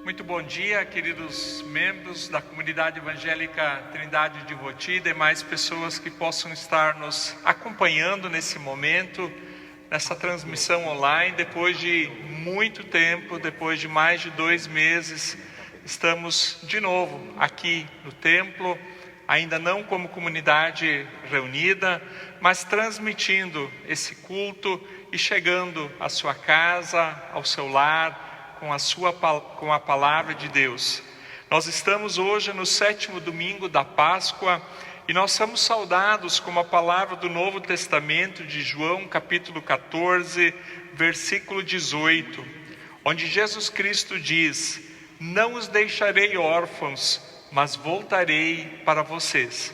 Muito bom dia, queridos membros da comunidade evangélica Trindade de Voti e demais pessoas que possam estar nos acompanhando nesse momento, nessa transmissão online. Depois de muito tempo, depois de mais de 2 meses, estamos de novo aqui no templo, ainda não como comunidade reunida, mas transmitindo esse culto e chegando à sua casa, ao seu lar, com a palavra de Deus. Nós estamos hoje no 7º domingo da Páscoa e nós somos saudados com a palavra do Novo Testamento de João, capítulo 14, versículo 18, onde Jesus Cristo diz: "Não os deixarei órfãos, mas voltarei para vocês."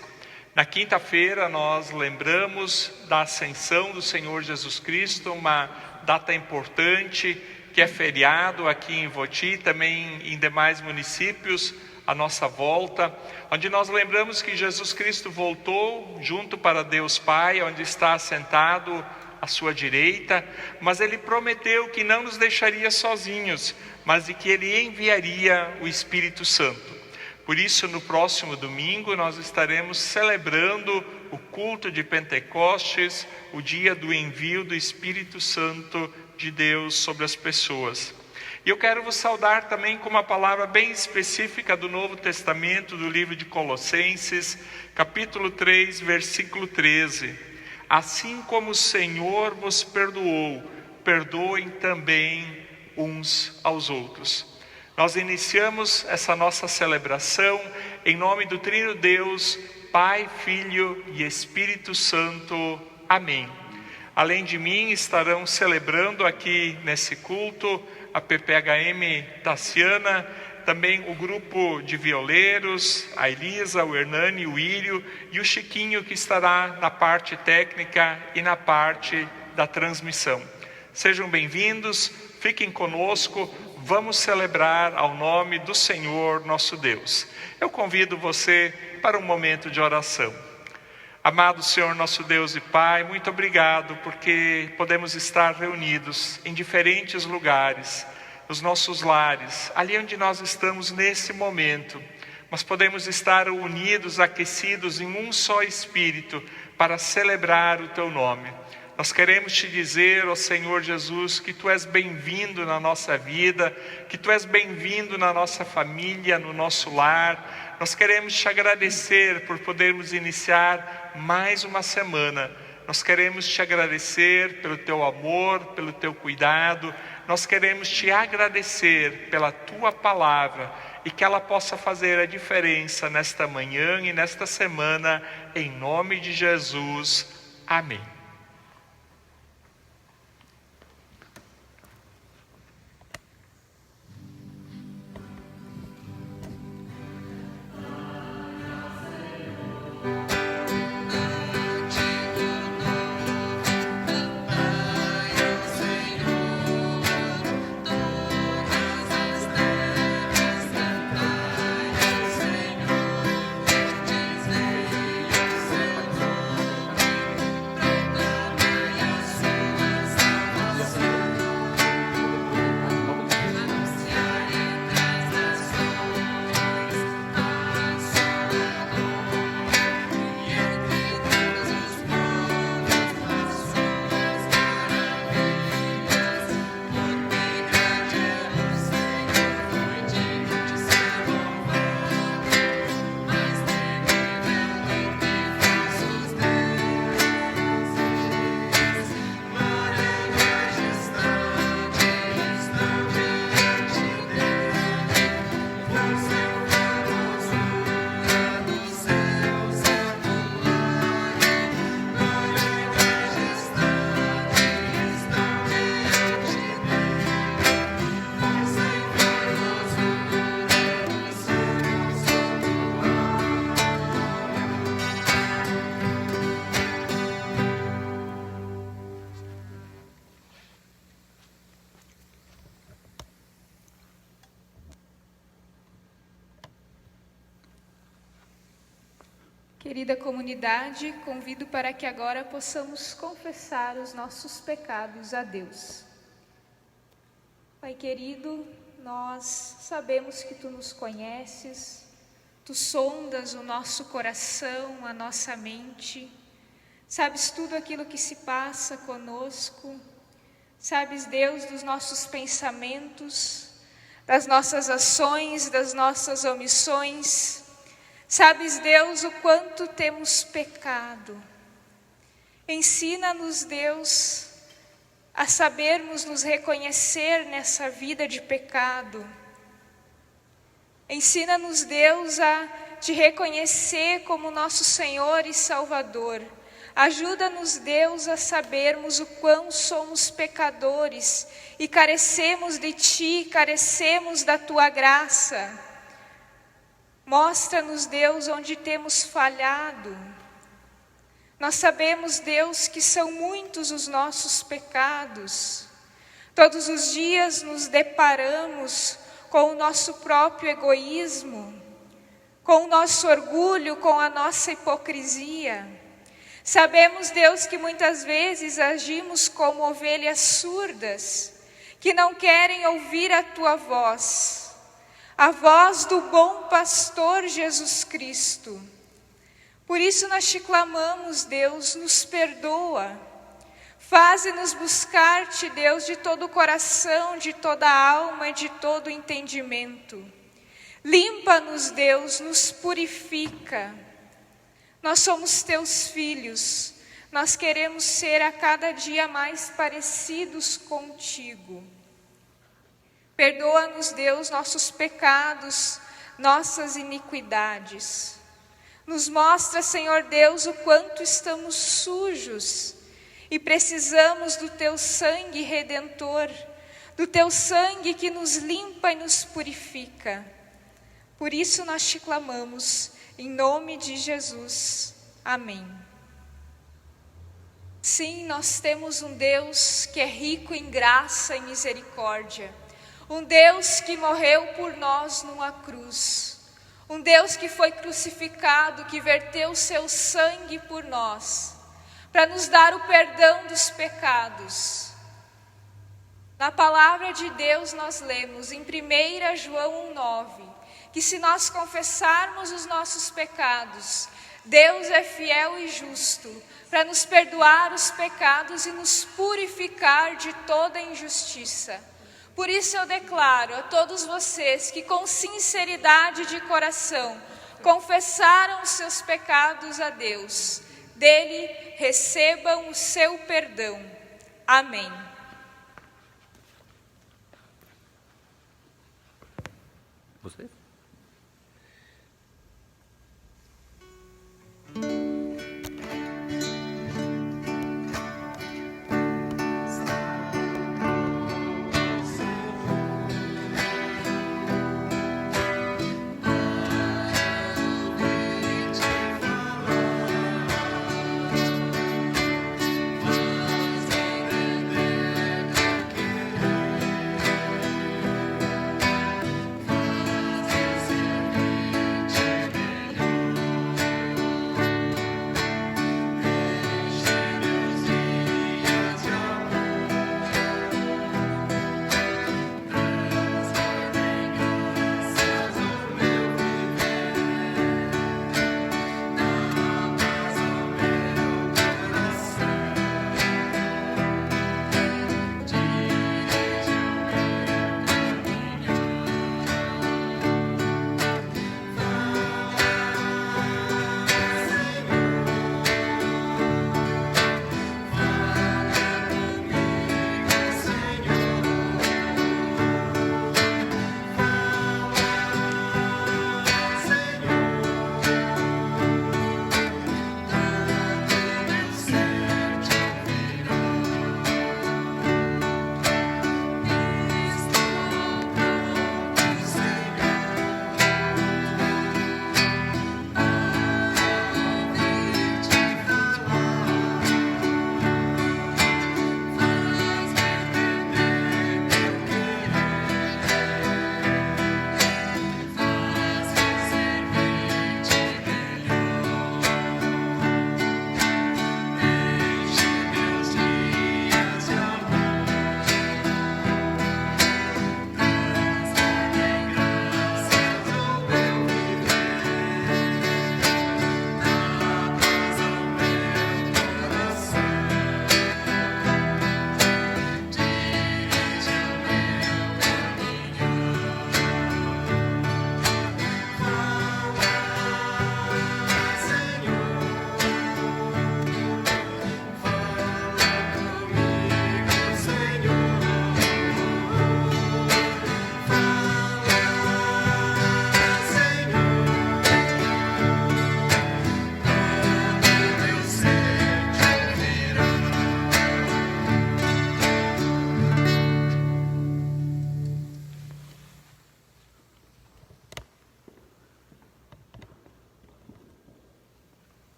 Na quinta-feira nós lembramos da ascensão do Senhor Jesus Cristo, uma data importante, que é feriado aqui em Voti, também em demais municípios à nossa volta, onde nós lembramos que Jesus Cristo voltou junto para Deus Pai, onde está assentado à sua direita, mas Ele prometeu que não nos deixaria sozinhos, mas de que Ele enviaria o Espírito Santo. Por isso, no próximo domingo, nós estaremos celebrando o culto de Pentecostes, o dia do envio do Espírito Santo de Deus sobre as pessoas. E eu quero vos saudar também com uma palavra bem específica do Novo Testamento, do livro de Colossenses, capítulo 3, versículo 13. "Assim como o Senhor vos perdoou, perdoem também uns aos outros." Nós iniciamos essa nossa celebração em nome do Trino Deus, Pai, Filho e Espírito Santo. Amém. Além de mim, estarão celebrando aqui nesse culto a PPHM Tassiana, também o grupo de violeiros, a Elisa, o Hernani, o Írio e o Chiquinho, que estará na parte técnica e na parte da transmissão. Sejam bem-vindos, fiquem conosco, vamos celebrar ao nome do Senhor nosso Deus. Eu convido você para um momento de oração. Amado Senhor, nosso Deus e Pai, muito obrigado porque podemos estar reunidos em diferentes lugares, nos nossos lares, ali onde nós estamos nesse momento, mas podemos estar unidos, aquecidos em um só Espírito para celebrar o Teu nome. Nós queremos te dizer, ó Senhor Jesus, que Tu és bem-vindo na nossa vida, que Tu és bem-vindo na nossa família, no nosso lar. Nós queremos te agradecer por podermos iniciar mais uma semana. Nós queremos te agradecer pelo Teu amor, pelo Teu cuidado. Nós queremos te agradecer pela Tua palavra e que ela possa fazer a diferença nesta manhã e nesta semana, em nome de Jesus. Amém. Querida comunidade, convido para que agora possamos confessar os nossos pecados a Deus. Pai querido, nós sabemos que Tu nos conheces, Tu sondas o nosso coração, a nossa mente, sabes tudo aquilo que se passa conosco, sabes, Deus, dos nossos pensamentos, das nossas ações, das nossas omissões, sabes, Deus, o quanto temos pecado. Ensina-nos, Deus, a sabermos nos reconhecer nessa vida de pecado. Ensina-nos, Deus, a te reconhecer como nosso Senhor e Salvador. Ajuda-nos, Deus, a sabermos o quão somos pecadores e carecemos de Ti, carecemos da Tua graça. Mostra-nos, Deus, onde temos falhado. Nós sabemos, Deus, que são muitos os nossos pecados. Todos os dias nos deparamos com o nosso próprio egoísmo, com o nosso orgulho, com a nossa hipocrisia. Sabemos, Deus, que muitas vezes agimos como ovelhas surdas, que não querem ouvir a Tua voz, a voz do bom pastor Jesus Cristo. Por isso nós te clamamos, Deus, nos perdoa. Faze-nos buscar-te, Deus, de todo o coração, de toda a alma e de todo o entendimento. Limpa-nos, Deus, nos purifica. Nós somos Teus filhos, nós queremos ser a cada dia mais parecidos contigo. Perdoa-nos, Deus, nossos pecados, nossas iniquidades. Nos mostra, Senhor Deus, o quanto estamos sujos e precisamos do Teu sangue redentor, do Teu sangue que nos limpa e nos purifica. Por isso nós te clamamos, em nome de Jesus. Amém. Sim, nós temos um Deus que é rico em graça e misericórdia. Um Deus que morreu por nós numa cruz. Um Deus que foi crucificado, que verteu o seu sangue por nós, para nos dar o perdão dos pecados. Na palavra de Deus nós lemos em 1 João 1,9, que se nós confessarmos os nossos pecados, Deus é fiel e justo para nos perdoar os pecados e nos purificar de toda injustiça. Por isso eu declaro a todos vocês que com sinceridade de coração confessaram os seus pecados a Deus, dele recebam o seu perdão. Amém. Você?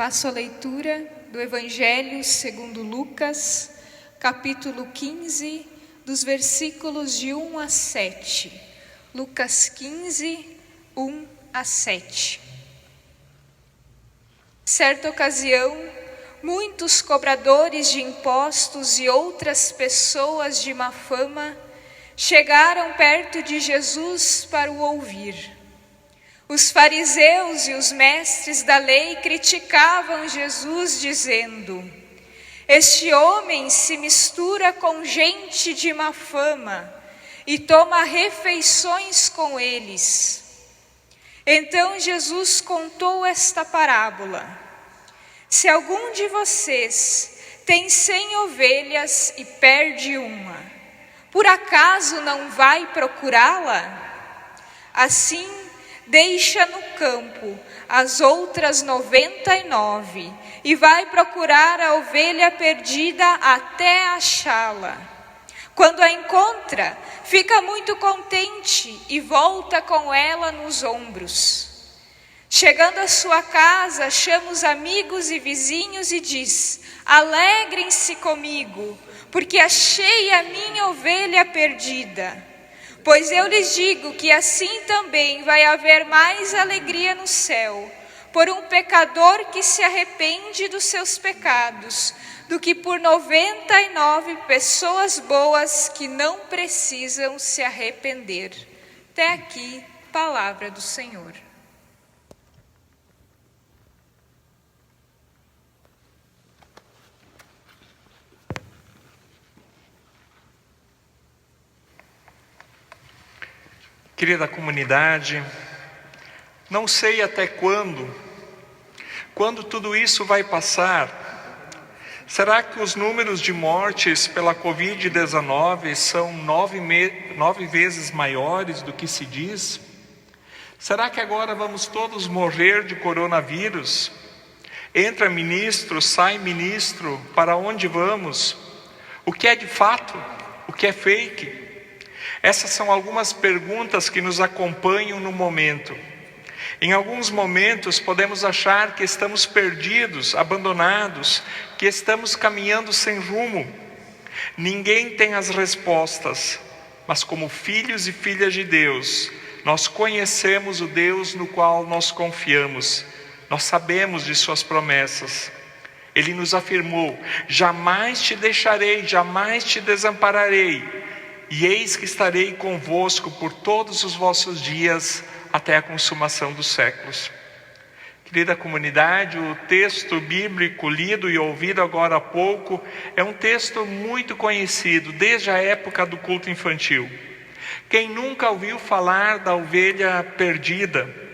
Passo a leitura do Evangelho segundo Lucas, capítulo 15, dos versículos de 1 a 7. Lucas 15, 1 a 7. Certa ocasião, muitos cobradores de impostos e outras pessoas de má fama chegaram perto de Jesus para o ouvir. Os fariseus e os mestres da lei criticavam Jesus, dizendo: "Este homem se mistura com gente de má fama e toma refeições com eles." Então Jesus contou esta parábola: "Se algum de vocês tem 100 ovelhas e perde uma, por acaso não vai procurá-la? Assim, deixa no campo as outras 99 e vai procurar a ovelha perdida até achá-la. Quando a encontra, fica muito contente e volta com ela nos ombros. Chegando à sua casa, chama os amigos e vizinhos e diz: 'Alegrem-se comigo, porque achei a minha ovelha perdida.' Pois eu lhes digo que assim também vai haver mais alegria no céu por um pecador que se arrepende dos seus pecados, do que por 99 pessoas boas que não precisam se arrepender." Até aqui, palavra do Senhor. Querida comunidade, não sei até quando tudo isso vai passar. Será que os números de mortes pela Covid-19 são 9 vezes maiores do que se diz? Será que agora vamos todos morrer de coronavírus? Entra ministro, sai ministro, para onde vamos? O que é de fato? O que é fake? Essas são algumas perguntas que nos acompanham no momento. Em alguns momentos podemos achar que estamos perdidos, abandonados, que estamos caminhando sem rumo. Ninguém tem as respostas, mas como filhos e filhas de Deus, nós conhecemos o Deus no qual nós confiamos. Nós sabemos de suas promessas. Ele nos afirmou: "Jamais te deixarei, jamais te desampararei. E eis que estarei convosco por todos os vossos dias, até a consumação dos séculos." Querida comunidade, o texto bíblico lido e ouvido agora há pouco é um texto muito conhecido desde a época do culto infantil. Quem nunca ouviu falar da ovelha perdida?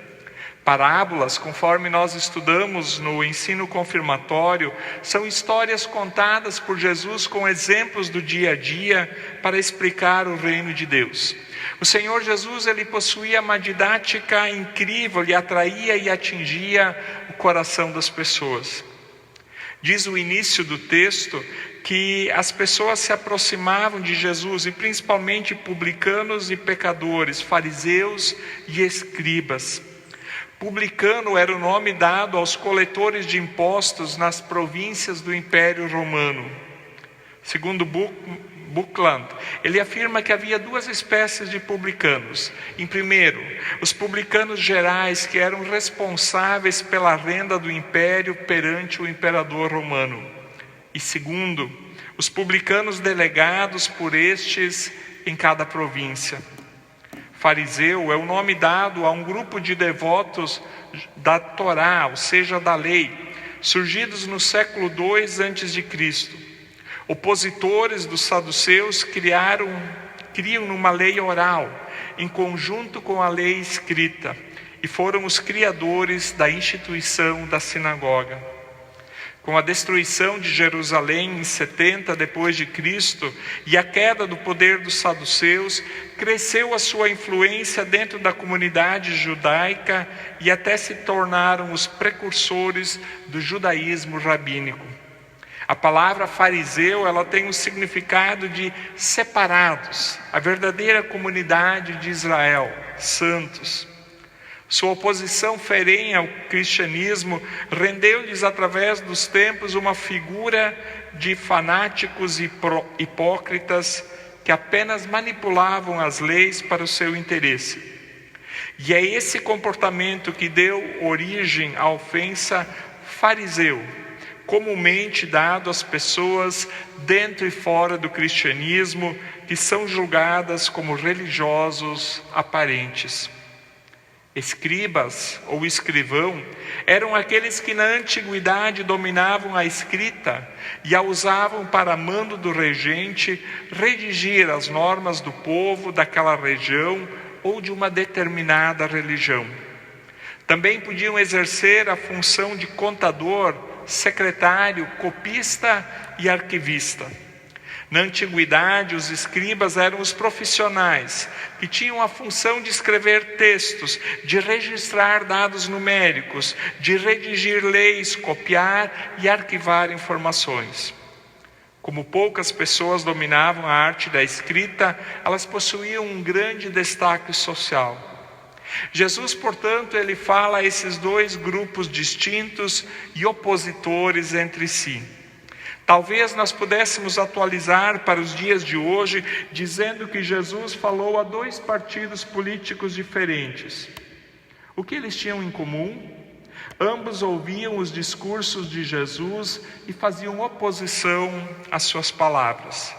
Parábolas, conforme nós estudamos no ensino confirmatório, são histórias contadas por Jesus com exemplos do dia a dia para explicar o reino de Deus. O Senhor Jesus, ele possuía uma didática incrível, ele atraía e atingia o coração das pessoas. Diz o início do texto que as pessoas se aproximavam de Jesus, e principalmente publicanos e pecadores, fariseus e escribas. Publicano era o nome dado aos coletores de impostos nas províncias do Império Romano. Segundo Buckland, ele afirma que havia duas espécies de publicanos. Em primeiro, os publicanos gerais, que eram responsáveis pela renda do império perante o imperador romano. E segundo, os publicanos delegados por estes em cada província. Fariseu é o nome dado a um grupo de devotos da Torá, ou seja, da lei, surgidos no século II a.C. Opositores dos saduceus criam uma lei oral, em conjunto com a lei escrita, e foram os criadores da instituição da sinagoga. Com a destruição de Jerusalém em 70 depois de Cristo e a queda do poder dos saduceus, cresceu a sua influência dentro da comunidade judaica e até se tornaram os precursores do judaísmo rabínico. A palavra fariseu, ela tem o significado de separados, a verdadeira comunidade de Israel, santos. Sua oposição ferrenha ao cristianismo rendeu-lhes através dos tempos uma figura de fanáticos e hipócritas que apenas manipulavam as leis para o seu interesse. E é esse comportamento que deu origem à ofensa fariseu, comumente dado às pessoas dentro e fora do cristianismo, que são julgadas como religiosos aparentes. Escribas ou escrivão eram aqueles que na antiguidade dominavam a escrita e a usavam para mando do regente redigir as normas do povo daquela região ou de uma determinada religião. Também podiam exercer a função de contador, secretário, copista e arquivista. Na antiguidade, os escribas eram os profissionais que tinham a função de escrever textos, de registrar dados numéricos, de redigir leis, copiar e arquivar informações. Como poucas pessoas dominavam a arte da escrita, elas possuíam um grande destaque social. Jesus, portanto, ele fala a esses dois grupos distintos e opositores entre si. Talvez nós pudéssemos atualizar para os dias de hoje, dizendo que Jesus falou a dois partidos políticos diferentes. O que eles tinham em comum? Ambos ouviam os discursos de Jesus e faziam oposição às suas palavras.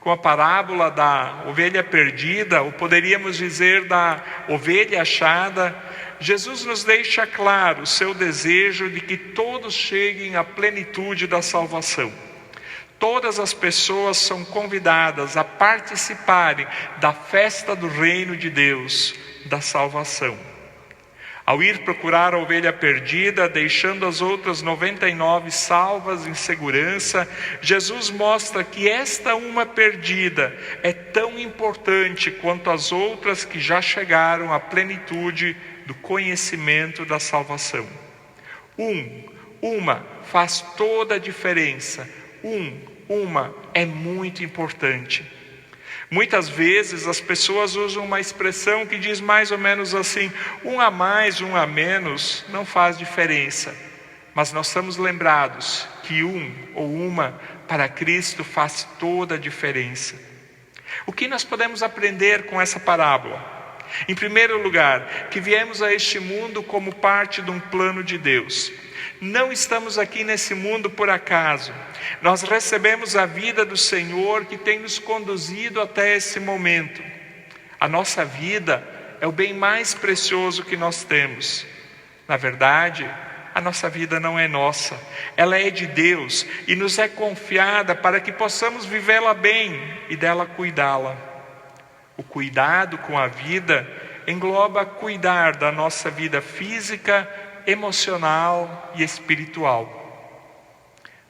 Com a parábola da ovelha perdida, ou poderíamos dizer da ovelha achada, Jesus nos deixa claro o seu desejo de que todos cheguem à plenitude da salvação. Todas as pessoas são convidadas a participarem da festa do reino de Deus, da salvação. Ao ir procurar a ovelha perdida, deixando as outras 99 salvas em segurança, Jesus mostra que esta uma perdida é tão importante quanto as outras que já chegaram à plenitude do conhecimento da salvação. Uma faz toda a diferença. Uma é muito importante. Muitas vezes as pessoas usam uma expressão que diz mais ou menos assim: um a mais, um a menos, não faz diferença. Mas nós somos lembrados que um ou uma para Cristo faz toda a diferença. O que nós podemos aprender com essa parábola? Em primeiro lugar, que viemos a este mundo como parte de um plano de Deus. Não estamos aqui nesse mundo por acaso. Nós recebemos a vida do Senhor que tem nos conduzido até esse momento. A nossa vida é o bem mais precioso que nós temos. Na verdade, a nossa vida não é nossa, ela é de Deus e nos é confiada para que possamos vivê-la bem e dela cuidá-la. O cuidado com a vida engloba cuidar da nossa vida física, emocional e espiritual.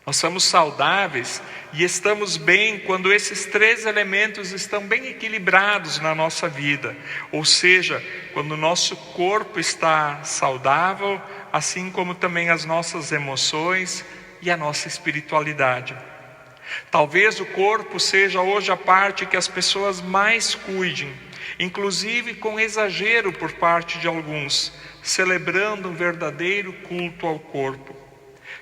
Nós somos saudáveis e estamos bem quando esses três elementos estão bem equilibrados na nossa vida. Ou seja, quando o nosso corpo está saudável, assim como também as nossas emoções e a nossa espiritualidade. Talvez o corpo seja hoje a parte que as pessoas mais cuidem, inclusive com exagero por parte de alguns, celebrando um verdadeiro culto ao corpo.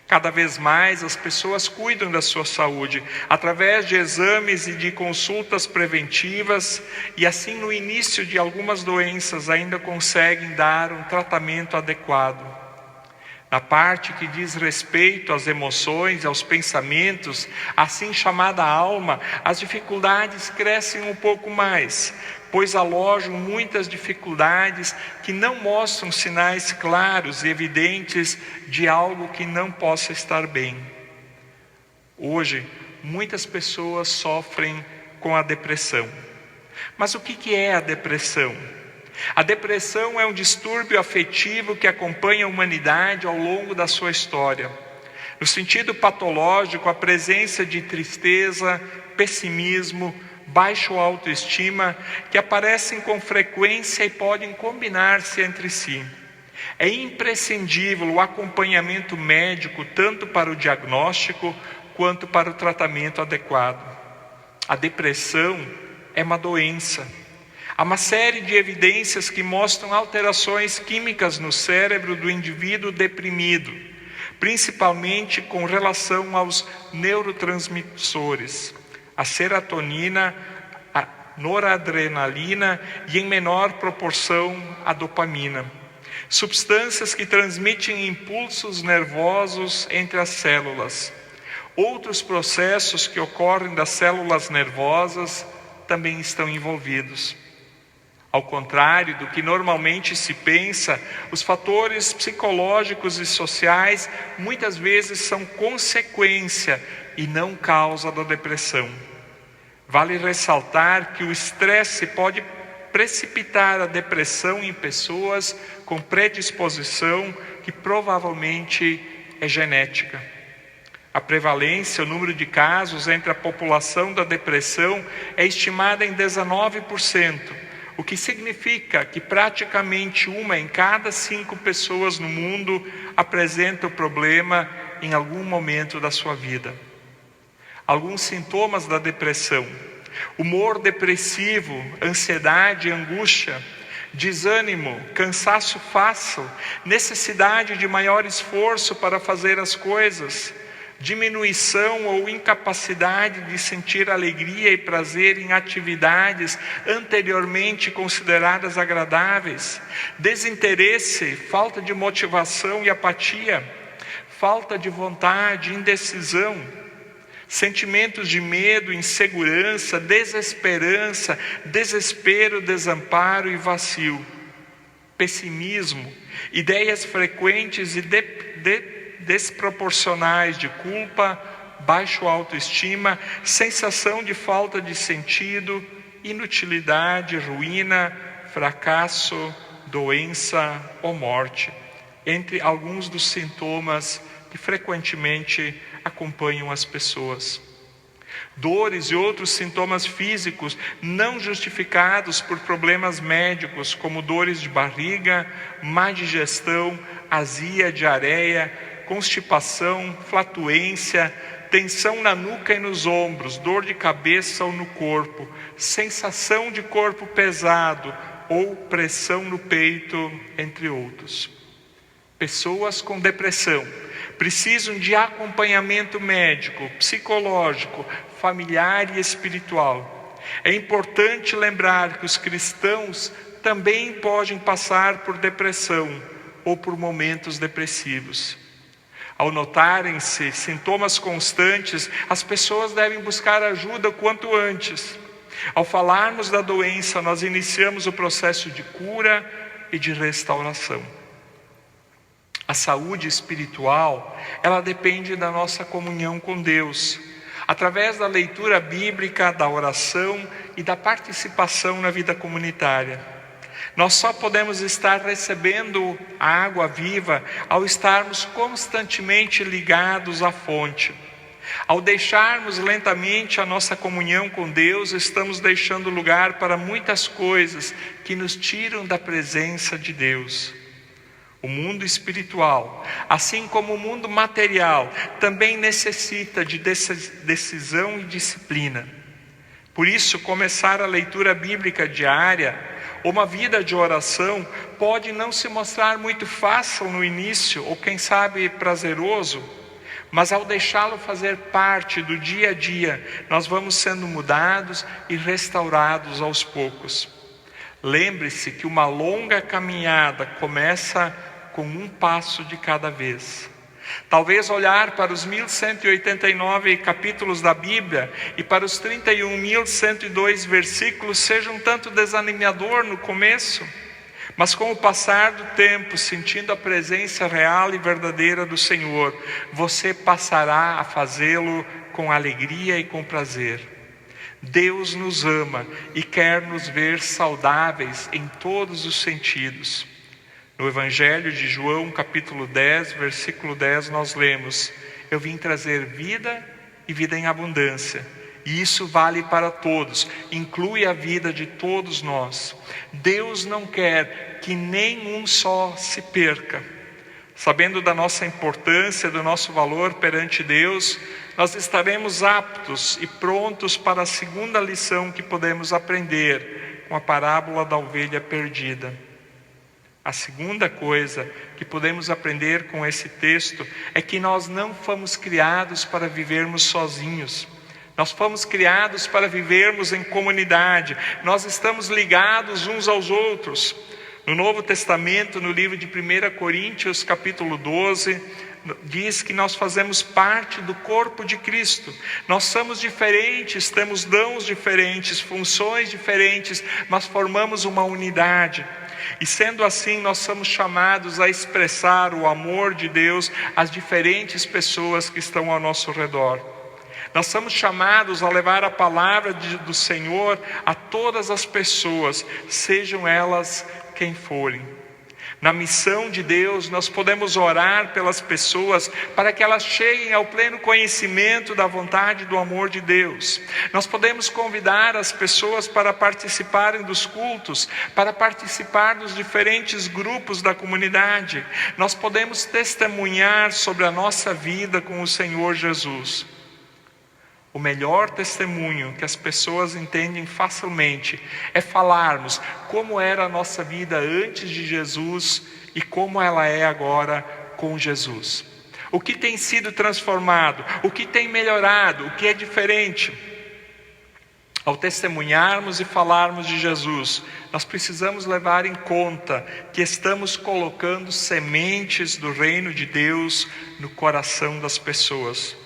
Cada vez mais as pessoas cuidam da sua saúde, através de exames e de consultas preventivas, e assim no início de algumas doenças ainda conseguem dar um tratamento adequado. Na parte que diz respeito às emoções, aos pensamentos, assim chamada alma, as dificuldades crescem um pouco mais, pois alojam muitas dificuldades que não mostram sinais claros e evidentes de algo que não possa estar bem. Hoje, muitas pessoas sofrem com a depressão. Mas o que é a depressão? A depressão é um distúrbio afetivo que acompanha a humanidade ao longo da sua história. No sentido patológico, a presença de tristeza, pessimismo, baixa autoestima, que aparecem com frequência e podem combinar-se entre si. É imprescindível o acompanhamento médico, tanto para o diagnóstico quanto para o tratamento adequado. A depressão é uma doença. Há uma série de evidências que mostram alterações químicas no cérebro do indivíduo deprimido, principalmente com relação aos neurotransmissores, a serotonina, a noradrenalina e, em menor proporção, a dopamina. Substâncias que transmitem impulsos nervosos entre as células. Outros processos que ocorrem das células nervosas também estão envolvidos. Ao contrário do que normalmente se pensa, os fatores psicológicos e sociais muitas vezes são consequência e não causa da depressão. Vale ressaltar que o estresse pode precipitar a depressão em pessoas com predisposição que provavelmente é genética. A prevalência, o número de casos entre a população da depressão é estimada em 19%, o que significa que praticamente 1 em cada 5 pessoas no mundo apresenta o problema em algum momento da sua vida. Alguns sintomas da depressão: humor depressivo, ansiedade, angústia, desânimo, cansaço fácil, necessidade de maior esforço para fazer as coisas, diminuição ou incapacidade de sentir alegria e prazer em atividades anteriormente consideradas agradáveis, desinteresse, falta de motivação e apatia, falta de vontade, indecisão, sentimentos de medo, insegurança, desesperança, desespero, desamparo e vazio, pessimismo, ideias frequentes e desproporcionais de culpa, baixa autoestima, sensação de falta de sentido, inutilidade, ruína, fracasso, doença ou morte, entre alguns dos sintomas que frequentemente acompanham as pessoas. Dores e outros sintomas físicos não justificados por problemas médicos, como dores de barriga, má digestão, azia, diarreia, constipação, flatulência, tensão na nuca e nos ombros, dor de cabeça ou no corpo, sensação de corpo pesado ou pressão no peito, entre outros. Pessoas com depressão precisam de acompanhamento médico, psicológico, familiar e espiritual. É importante lembrar que os cristãos também podem passar por depressão ou por momentos depressivos. Ao notarem-se sintomas constantes, as pessoas devem buscar ajuda o quanto antes. Ao falarmos da doença, nós iniciamos o processo de cura e de restauração. A saúde espiritual, ela depende da nossa comunhão com Deus, através da leitura bíblica, da oração e da participação na vida comunitária. Nós só podemos estar recebendo a água viva ao estarmos constantemente ligados à fonte. Ao deixarmos lentamente a nossa comunhão com Deus, estamos deixando lugar para muitas coisas que nos tiram da presença de Deus. O mundo espiritual, assim como o mundo material, também necessita de decisão e disciplina. Por isso, começar a leitura bíblica diária, uma vida de oração, pode não se mostrar muito fácil no início, ou quem sabe prazeroso, mas ao deixá-lo fazer parte do dia a dia, nós vamos sendo mudados e restaurados aos poucos. Lembre-se que uma longa caminhada começa com um passo de cada vez. Talvez olhar para os 1189 capítulos da Bíblia e para os 31.102 versículos seja um tanto desanimador no começo, mas com o passar do tempo, sentindo a presença real e verdadeira do Senhor, você passará a fazê-lo com alegria e com prazer. Deus nos ama e quer nos ver saudáveis em todos os sentidos. No Evangelho de João, capítulo 10, versículo 10, nós lemos: eu vim trazer vida e vida em abundância. E isso vale para todos, inclui a vida de todos nós. Deus não quer que nenhum só se perca. Sabendo da nossa importância, do nosso valor perante Deus, nós estaremos aptos e prontos para a segunda lição que podemos aprender com a parábola da ovelha perdida. A segunda coisa que podemos aprender com esse texto é que nós não fomos criados para vivermos sozinhos. Nós fomos criados para vivermos em comunidade. Nós estamos ligados uns aos outros. No Novo Testamento, no livro de 1 Coríntios, capítulo 12, diz que nós fazemos parte do corpo de Cristo. Nós somos diferentes, temos dons diferentes, funções diferentes, mas formamos uma unidade. E sendo assim, nós somos chamados a expressar o amor de Deus às diferentes pessoas que estão ao nosso redor. Nós somos chamados a levar a palavra do Senhor a todas as pessoas, sejam elas quem forem. Na missão de Deus, nós podemos orar pelas pessoas para que elas cheguem ao pleno conhecimento da vontade e do amor de Deus. Nós podemos convidar as pessoas para participarem dos cultos, para participar dos diferentes grupos da comunidade. Nós podemos testemunhar sobre a nossa vida com o Senhor Jesus. O melhor testemunho que as pessoas entendem facilmente é falarmos como era a nossa vida antes de Jesus e como ela é agora com Jesus. O que tem sido transformado, o que tem melhorado, o que é diferente. Ao testemunharmos e falarmos de Jesus, nós precisamos levar em conta que estamos colocando sementes do reino de Deus no coração das pessoas.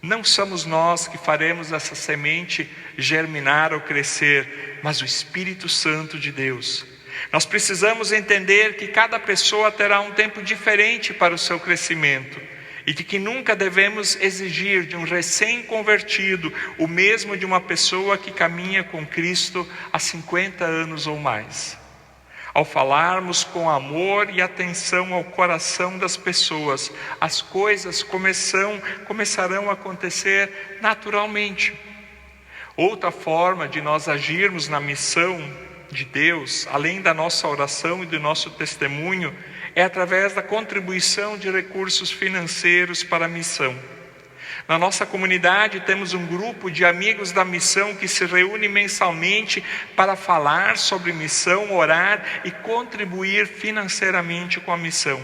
Não somos nós que faremos essa semente germinar ou crescer, mas o Espírito Santo de Deus. Nós precisamos entender que cada pessoa terá um tempo diferente para o seu crescimento e de que nunca devemos exigir de um recém-convertido o mesmo de uma pessoa que caminha com Cristo há 50 anos ou mais. Ao falarmos com amor e atenção ao coração das pessoas, as coisas começarão a acontecer naturalmente. Outra forma de nós agirmos na missão de Deus, além da nossa oração e do nosso testemunho, é através da contribuição de recursos financeiros para a missão. Na nossa comunidade temos um grupo de amigos da missão que se reúne mensalmente para falar sobre missão, orar e contribuir financeiramente com a missão.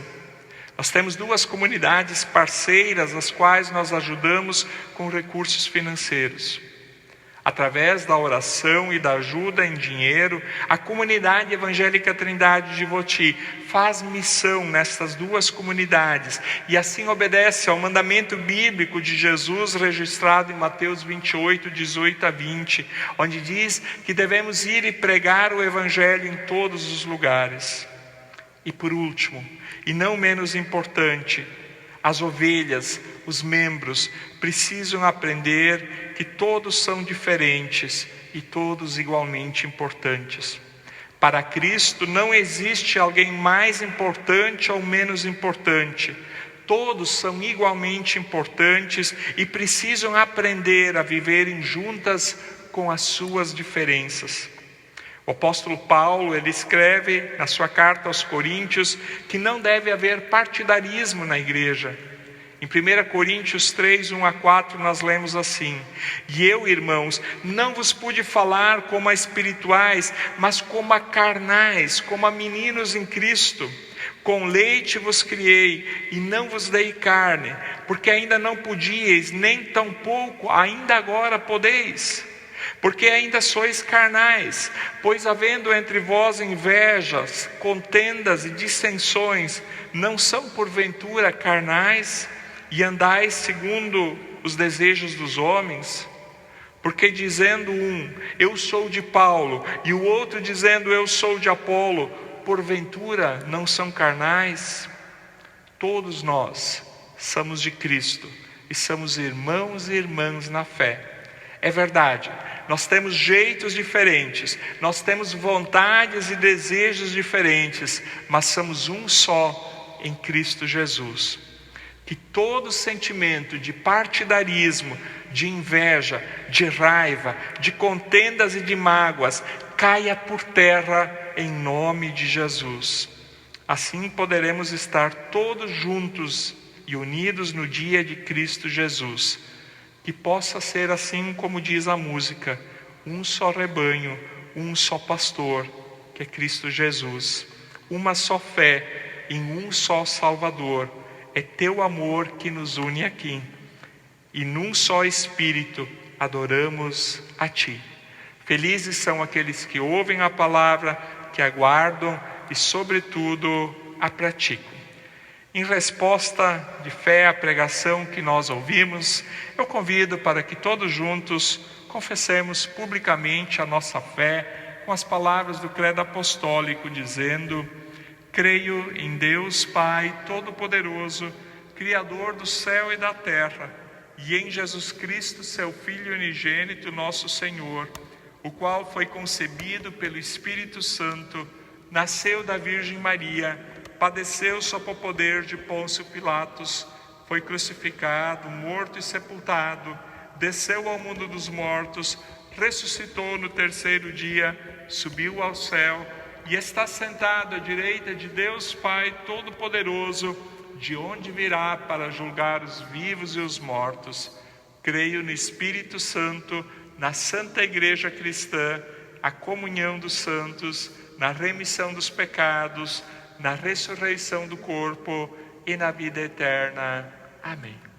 Nós temos 2 comunidades parceiras, as quais nós ajudamos com recursos financeiros. Através da oração e da ajuda em dinheiro, a comunidade evangélica Trindade de Voti faz missão nessas 2 comunidades e assim obedece ao mandamento bíblico de Jesus registrado em Mateus 28, 18 a 20, onde diz que devemos ir e pregar o evangelho em todos os lugares. E por último, e não menos importante, as ovelhas, os membros, precisam aprender que todos são diferentes e todos igualmente importantes. Para Cristo não existe alguém mais importante ou menos importante. Todos são igualmente importantes e precisam aprender a viverem juntas com as suas diferenças. O apóstolo Paulo, ele escreve na sua carta aos Coríntios que não deve haver partidarismo na igreja. Em 1 Coríntios 3, 1 a 4, nós lemos assim: E eu, irmãos, não vos pude falar como a espirituais, mas como a carnais, como a meninos em Cristo. Com leite vos criei, e não vos dei carne, porque ainda não podíeis, nem tampouco ainda agora podeis. Porque ainda sois carnais, pois havendo entre vós invejas, contendas e dissensões, não são porventura carnais? E andais segundo os desejos dos homens? Porque dizendo um, eu sou de Paulo, e o outro dizendo, eu sou de Apolo, porventura não são carnais? Todos nós somos de Cristo, e somos irmãos e irmãs na fé. É verdade, nós temos jeitos diferentes, nós temos vontades e desejos diferentes, mas somos um só em Cristo Jesus. Que todo sentimento de partidarismo, de inveja, de raiva, de contendas e de mágoas caia por terra em nome de Jesus. Assim poderemos estar todos juntos e unidos no dia de Cristo Jesus. Que possa ser assim como diz a música, um só rebanho, um só pastor, que é Cristo Jesus, uma só fé em um só Salvador. É teu amor que nos une aqui, e num só Espírito adoramos a Ti. Felizes são aqueles que ouvem a palavra, que aguardam e, sobretudo, a praticam. Em resposta de fé à pregação que nós ouvimos, eu convido para que todos juntos confessemos publicamente a nossa fé com as palavras do credo apostólico, dizendo: creio em Deus Pai Todo-Poderoso, Criador do céu e da terra, e em Jesus Cristo, seu Filho unigênito, nosso Senhor, o qual foi concebido pelo Espírito Santo, nasceu da Virgem Maria, padeceu sob o poder de Pôncio Pilatos, foi crucificado, morto e sepultado, desceu ao mundo dos mortos, ressuscitou no terceiro dia, subiu ao céu e está sentado à direita de Deus Pai Todo-Poderoso, de onde virá para julgar os vivos e os mortos. Creio no Espírito Santo, na Santa Igreja Cristã, a comunhão dos santos, na remissão dos pecados, na ressurreição do corpo e na vida eterna. Amém.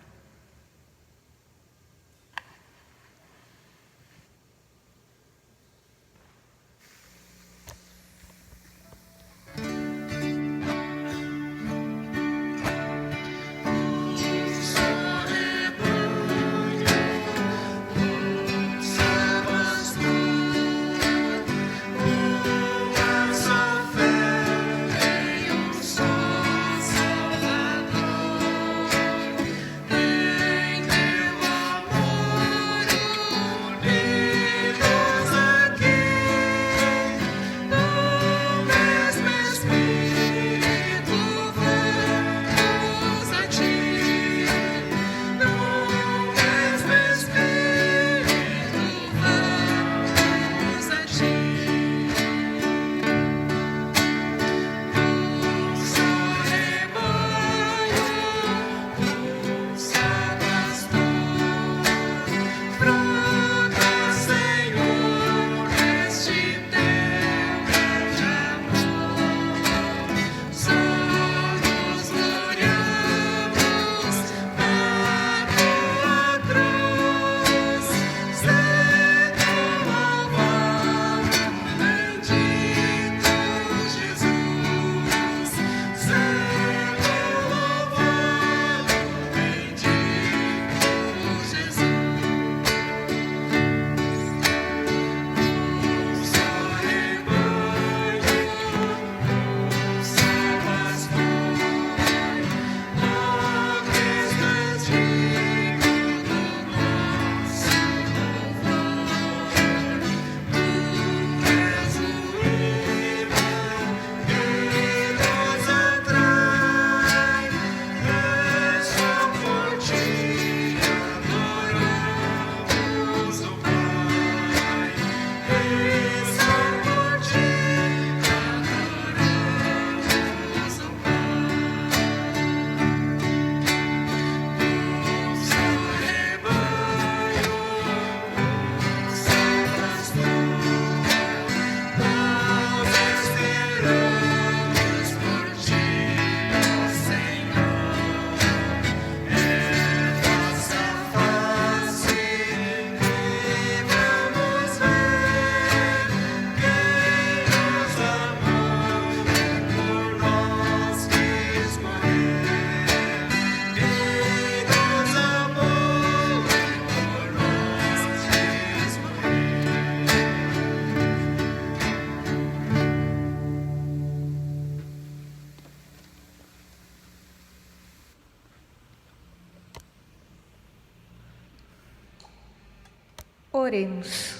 Oremos.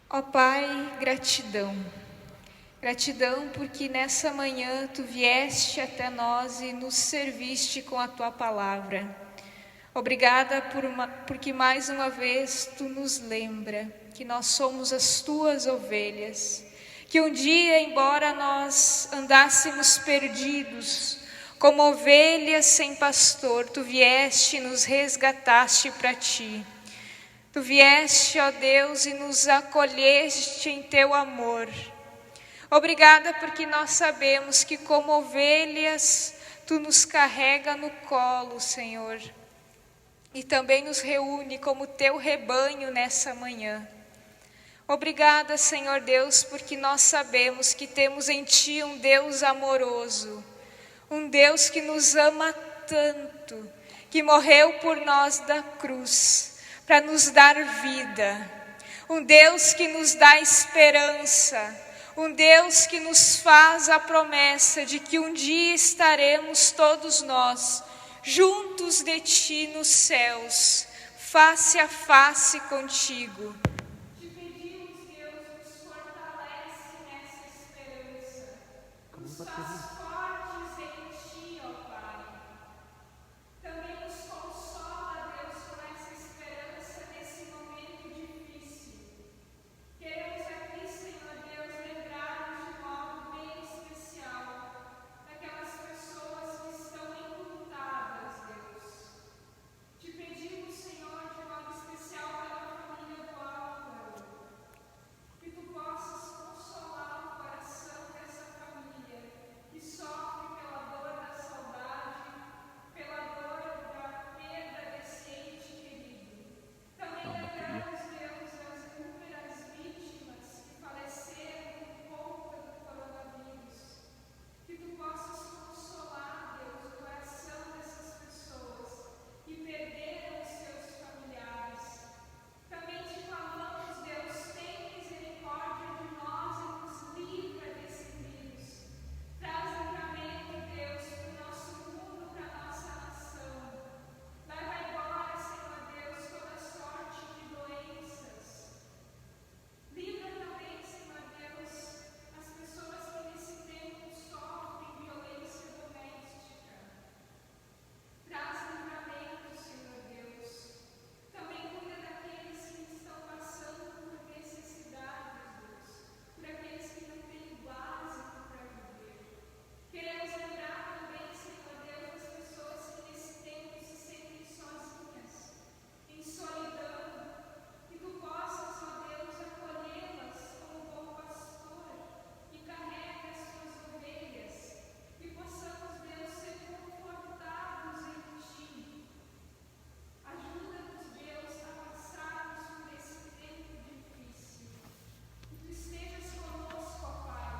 Ó Pai, gratidão. Gratidão porque nessa manhã Tu vieste até nós e nos serviste com a Tua palavra. Obrigada porque mais uma vez Tu nos lembra que nós somos as Tuas ovelhas, que um dia, embora nós andássemos perdidos, como ovelhas sem pastor, Tu vieste e nos resgataste para Ti. Tu vieste, ó Deus, e nos acolheste em teu amor. Obrigada porque nós sabemos que como ovelhas, Tu nos carrega no colo, Senhor. E também nos reúne como teu rebanho nessa manhã. Obrigada, Senhor Deus, porque nós sabemos que temos em Ti um Deus amoroso, um Deus que nos ama tanto, que morreu por nós da cruz, para nos dar vida, um Deus que nos dá esperança, um Deus que nos faz a promessa de que um dia estaremos todos nós, juntos de Ti nos céus, face a face contigo. Te pedimos, Deus, nos fortalece nessa esperança, nos faz fortes em Ti, ó Pai. Também nos consola, Deus, com essa esperança nesse momento difícil. Queremos aqui, Senhor Deus, lembrar-nos de modo bem especial daquelas pessoas que estão enlutadas, Deus. Te pedimos, Senhor, de modo especial pela família do Álvaro, que Tu possas consolar o coração dessa família que sofre pela dor da saudade, pela dor da perda desse ente querido. Também lembramos, Deus, as inúmeras vítimas que faleceram por conta do coronavírus. Que Tu possas consolar, Deus, o coração dessas pessoas que perderam os seus familiares. Também Te clamamos, Deus, tem misericórdia de nós e nos livra desse vírus. Traz livramento, Deus, para o nosso mundo, para a nossa nação. Leva embora, Senhor Deus, toda sorte de doenças. Livra também, Senhor Deus, as pessoas que nesse tempo sofrem violência doméstica. Traz livramento, Senhor Deus. Também cuida daqueles que estão passando por necessidades, Deus. Por aqueles que não têm o básico para viver. Queremos lembrar também, Senhor Deus, das pessoas que nesse tempo se sentem sozinhas, em solidão. Que Tu possas, ó Deus, acolhê-las como bom pastor que carrega as Suas ovelhas. Que possamos, Deus, ser confortados em Ti. Ajuda-nos, Deus, a passarmos por esse tempo difícil. Que Tu estejas conosco, ó Pai.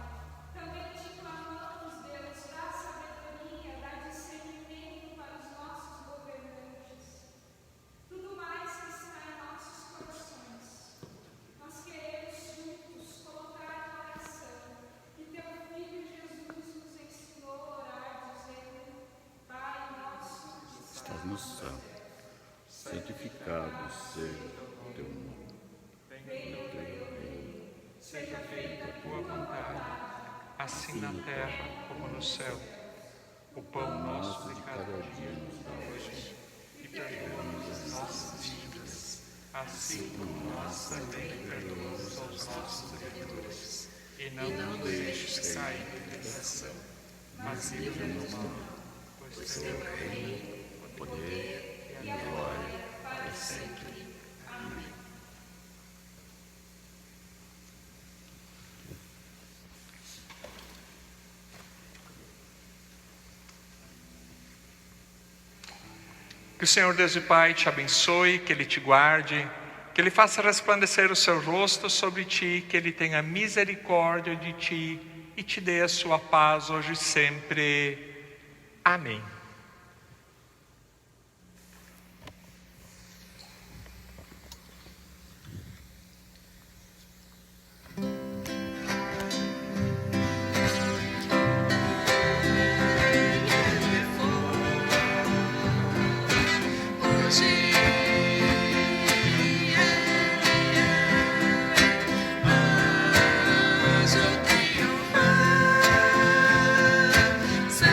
Também Te clamamos, Deus, dá sabedoria, dá discernimento para os nossos governantes. Tudo mais que está em nossos corações, nós queremos juntos colocar em oração. E Teu Filho Jesus nos ensinou a orar, dizendo: Pai nosso que Estás no céu, santificado seja o teu nome. Venha o teu reino, Seja feita a Tua vontade, assim na terra como no céu. O pão nosso de cada dia nos dá hoje, e perdoa-nos as nossas dívidas, assim como nós também perdoamos aos nossos devedores. E não nos deixes cair em tentação, mas livra-nos do mal, pois Teu é o reino, o poder e a glória para sempre. Amém. Que o Senhor Deus e Pai te abençoe, que Ele te guarde, que Ele faça resplandecer o seu rosto sobre ti, que Ele tenha misericórdia de ti e te dê a sua paz hoje e sempre. Amém. Mas eu tenho fé,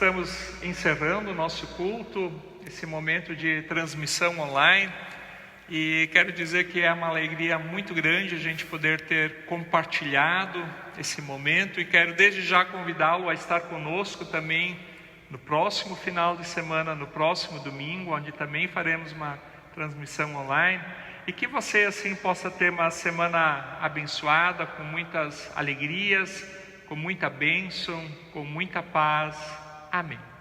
estamos encerrando o nosso culto, esse momento de transmissão online. E quero dizer que é uma alegria muito grande a gente poder ter compartilhado esse momento. E quero desde já convidá-lo a estar conosco também no próximo final de semana, no próximo domingo, onde também faremos uma transmissão online. E que você assim possa ter uma semana abençoada, com muitas alegrias, com muita bênção, com muita paz. Amém.